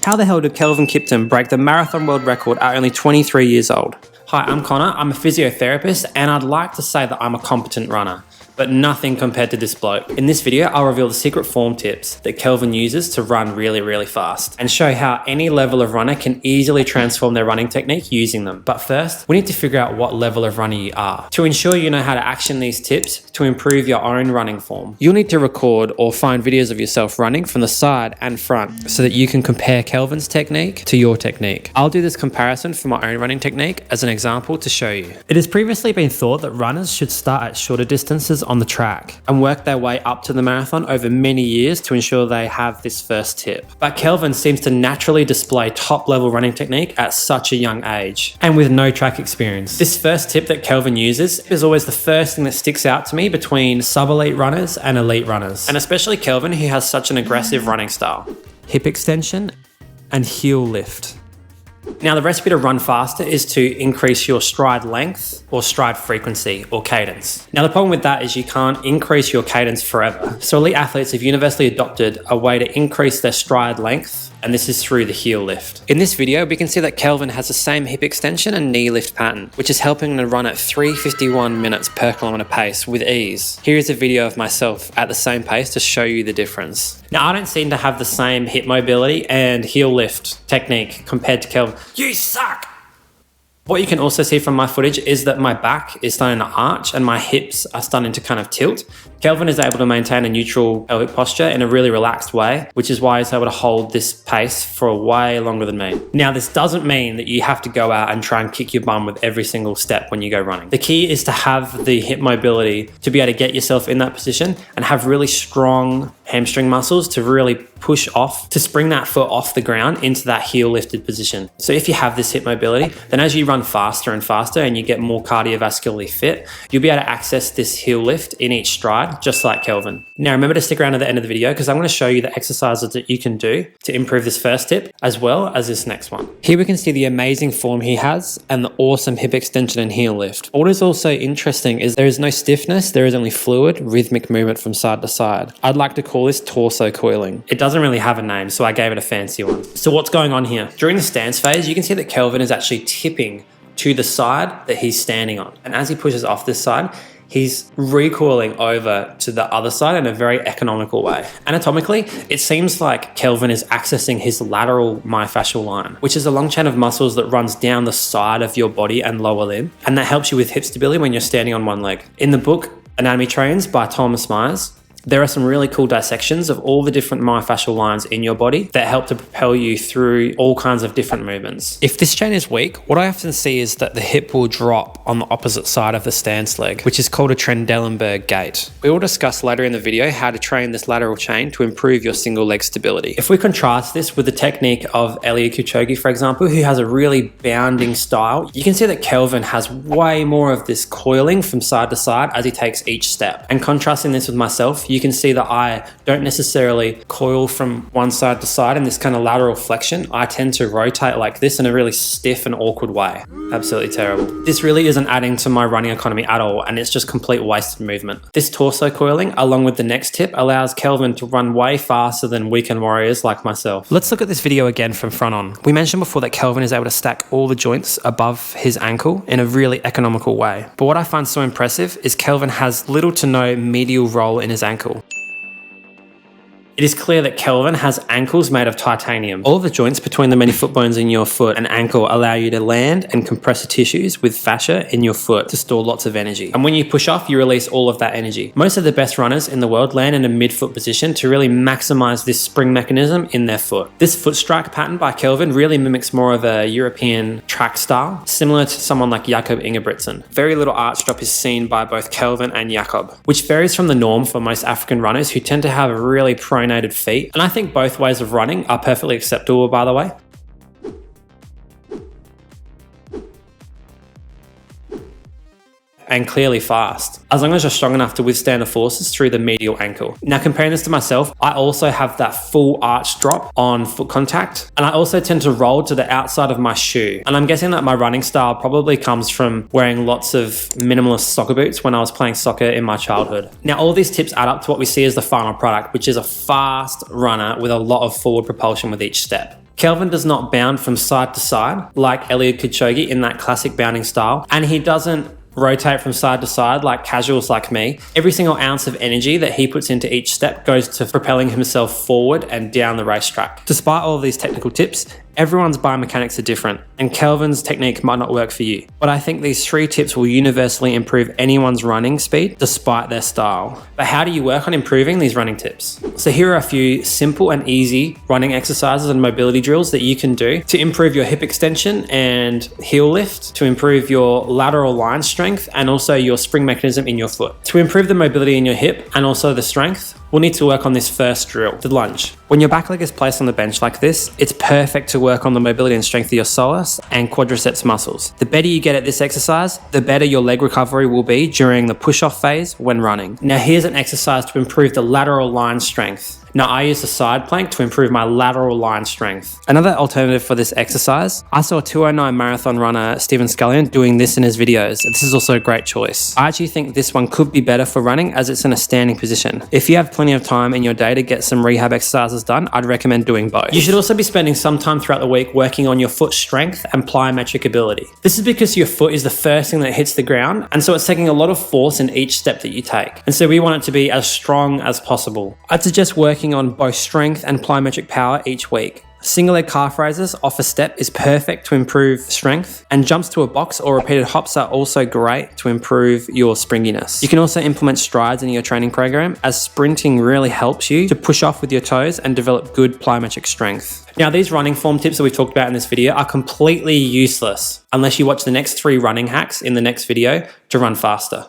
How the hell did Kelvin Kiptum break the marathon world record at only 23 years old? Hi, I'm Connor, I'm a physiotherapist, and I'd like to say that I'm a competent runner, but nothing compared to this bloke. In this video, I'll reveal the secret form tips that Kelvin uses to run really fast, and show how any level of runner can easily transform their running technique using them. But first, we need to figure out what level of runner you are. To ensure you know how to action these tips to improve your own running form, you'll need to record or find videos of yourself running from the side and front so that you can compare Kelvin's technique to your technique. I'll do this comparison for my own running technique as an example to show you. It has previously been thought that runners should start at shorter distances on the track and work their way up to the marathon over many years to ensure they have this first tip. But Kelvin seems to naturally display top level running technique at such a young age and with no track experience. This first tip that Kelvin uses is always the first thing that sticks out to me between sub-elite runners and elite runners, and especially Kelvin, who has such an aggressive running style. Hip extension and heel lift. Now, the recipe to run faster is to increase your stride length or stride frequency or cadence. Now, the problem with that is you can't increase your cadence forever. So elite athletes have universally adopted a way to increase their stride length, and this is through the heel lift. In this video, we can see that Kelvin has the same hip extension and knee lift pattern, which is helping him to run at 3:51 minutes per kilometer pace with ease. Here is a video of myself at the same pace to show you the difference. Now, I don't seem to have the same hip mobility and heel lift technique compared to Kelvin. You suck! What you can also see from my footage is that my back is starting to arch and my hips are starting to kind of tilt. Kelvin is able to maintain a neutral pelvic posture in a really relaxed way, which is why he's able to hold this pace for way longer than me. Now, this doesn't mean that you have to go out and try and kick your bum with every single step when you go running. The key is to have the hip mobility to be able to get yourself in that position and have really strong hamstring muscles to really push off, to spring that foot off the ground into that heel lifted position. So if you have this hip mobility, then as you run faster and faster and you get more cardiovascularly fit, you'll be able to access this heel lift in each stride, just like Kelvin. Now, remember to stick around to the end of the video because I'm going to show you the exercises that you can do to improve this first tip as well as this next one. Here we can see the amazing form he has and the awesome hip extension and heel lift. What is also interesting is there is no stiffness, there is only fluid, rhythmic movement from side to side. I'd like to call this torso coiling. It doesn't really have a name, so I gave it a fancy one. So what's going on here? During the stance phase, you can see that Kelvin is actually tipping to the side that he's standing on. And as he pushes off this side, he's recoiling over to the other side in a very economical way. Anatomically, it seems like Kelvin is accessing his lateral myofascial line, which is a long chain of muscles that runs down the side of your body and lower limb, and that helps you with hip stability when you're standing on one leg. In the book Anatomy Trains by Thomas Myers, there are some really cool dissections of all the different myofascial lines in your body that help to propel you through all kinds of different movements. If this chain is weak, what I often see is that the hip will drop on the opposite side of the stance leg, which is called a Trendelenburg gait. We will discuss later in the video how to train this lateral chain to improve your single leg stability. If we contrast this with the technique of Eliud Kipchoge, for example, who has a really bounding style, you can see that Kelvin has way more of this coiling from side to side as he takes each step. And contrasting this with myself, you can see that I don't necessarily coil from one side to side in this kind of lateral flexion. I tend to rotate like this in a really stiff and awkward way. Absolutely terrible. This really isn't adding to my running economy at all, and it's just complete wasted movement. This torso coiling, along with the next tip, allows Kelvin to run way faster than weekend warriors like myself. Let's look at this video again from front on. We mentioned before that Kelvin is able to stack all the joints above his ankle in a really economical way. But what I find so impressive is Kelvin has little to no medial roll in his ankle. It is clear that Kelvin has ankles made of titanium. All of the joints between the many foot bones in your foot and ankle allow you to land and compress the tissues with fascia in your foot to store lots of energy. And when you push off, you release all of that energy. Most of the best runners in the world land in a midfoot position to really maximize this spring mechanism in their foot. This foot strike pattern by Kelvin really mimics more of a European track style, similar to someone like Jakob Ingebrigtsen. Very little arch drop is seen by both Kelvin and Jakob, which varies from the norm for most African runners who tend to have a really pronated feet. And I think both ways of running are perfectly acceptable, by the way. and clearly fast, as long as you're strong enough to withstand the forces through the medial ankle. Now, comparing this to myself, I also have that full arch drop on foot contact, and I also tend to roll to the outside of my shoe. And I'm guessing that my running style probably comes from wearing lots of minimalist soccer boots when I was playing soccer in my childhood. Now, all these tips add up to what we see as the final product, which is a fast runner with a lot of forward propulsion with each step. Kelvin does not bound from side to side like Eliud Kipchoge in that classic bounding style, and he doesn't rotate from side to side like casuals like me. Every single ounce of energy that he puts into each step goes to propelling himself forward and down the racetrack. Despite all of these technical tips, everyone's biomechanics are different, and Kelvin's technique might not work for you. But I think these 3 tips will universally improve anyone's running speed despite their style. But how do you work on improving these running tips? So here are a few simple and easy running exercises and mobility drills that you can do to improve your hip extension and heel lift, to improve your lateral line strength, and also your spring mechanism in your foot. To improve the mobility in your hip and also the strength, we'll need to work on this first drill, the lunge. When your back leg is placed on the bench like this, it's perfect to work on the mobility and strength of your psoas and quadriceps muscles. The better you get at this exercise, the better your leg recovery will be during the push-off phase when running. Now here's an exercise to improve the lateral line strength. Now I use the side plank to improve my lateral line strength. Another alternative for this exercise, I saw 209 marathon runner Stephen Scullion doing this in his videos. This is also a great choice. I actually think this one could be better for running as it's in a standing position. If you have plenty of time in your day to get some rehab exercises done, I'd recommend doing both. You should also be spending some time throughout the week working on your foot strength and plyometric ability. This is because your foot is the first thing that hits the ground, and so it's taking a lot of force in each step that you take. And so we want it to be as strong as possible. I'd suggest working on both strength and plyometric power each week. Single leg calf raises off a step is perfect to improve strength, and jumps to a box or repeated hops are also great to improve your springiness. You can also implement strides in your training program, as sprinting really helps you to push off with your toes and develop good plyometric strength. Now, these running form tips that we've talked about in this video are completely useless unless you watch the next 3 running hacks in the next video to run faster.